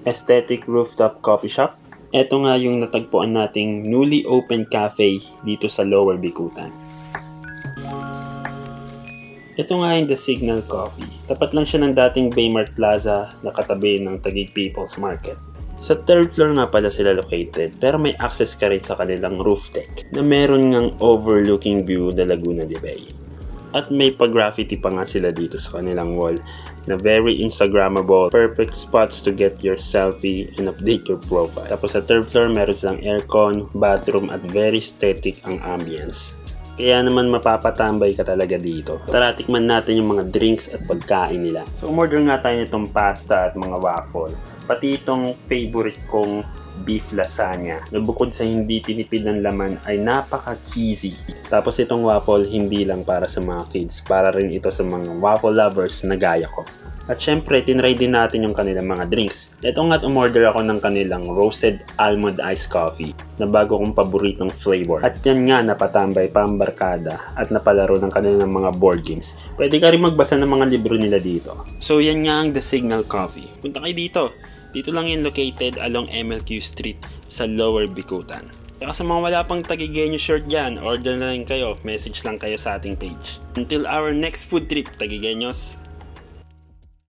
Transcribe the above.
aesthetic rooftop coffee shop. Ito nga yung natagpuan nating newly opened cafe dito sa Lower Bicutan. Ito nga yung The Signal Coffee. Tapat lang siya ng dating Baymart Plaza na katabi ng Taguig People's Market. Sa 3rd floor nga pala sila located, pero may access ka rin sa kanilang roof deck na meron ngang overlooking view na Laguna de Bay. At may pa-graffiti pa nga sila dito sa kanilang wall na very Instagrammable, perfect spots to get your selfie and update your profile. Tapos sa 3rd floor meron silang aircon, bathroom at very aesthetic ang ambience. Kaya naman mapapatambay ka talaga dito. Tara, tikman natin yung mga drinks at pagkain nila. So umorder nga tayo nitong pasta at mga waffle. Pati itong favorite kong beef lasagna na bukod sa hindi tinipid ng laman ay napaka-cheesy. Tapos itong waffle hindi lang para sa mga kids, para rin ito sa mga waffle lovers na gaya ko. At syempre, tinry din natin yung kanilang mga drinks. Ito nga't umorder ako ng kanilang roasted almond iced coffee na bago kong paboritong flavor. At yan nga napatambay pambarkada at napalaro ng kanilang mga board games. Pwede ka rin magbasa ng mga libro nila dito. So yan nga ang The Signal Coffee. Punta kayo dito. Dito lang yung located along MLQ Street sa Lower Bicutan. Saka sa mga wala pang Taguigueño shirt dyan, order na rin kayo. Message lang kayo sa ating page. Until our next food trip, Taguigueños!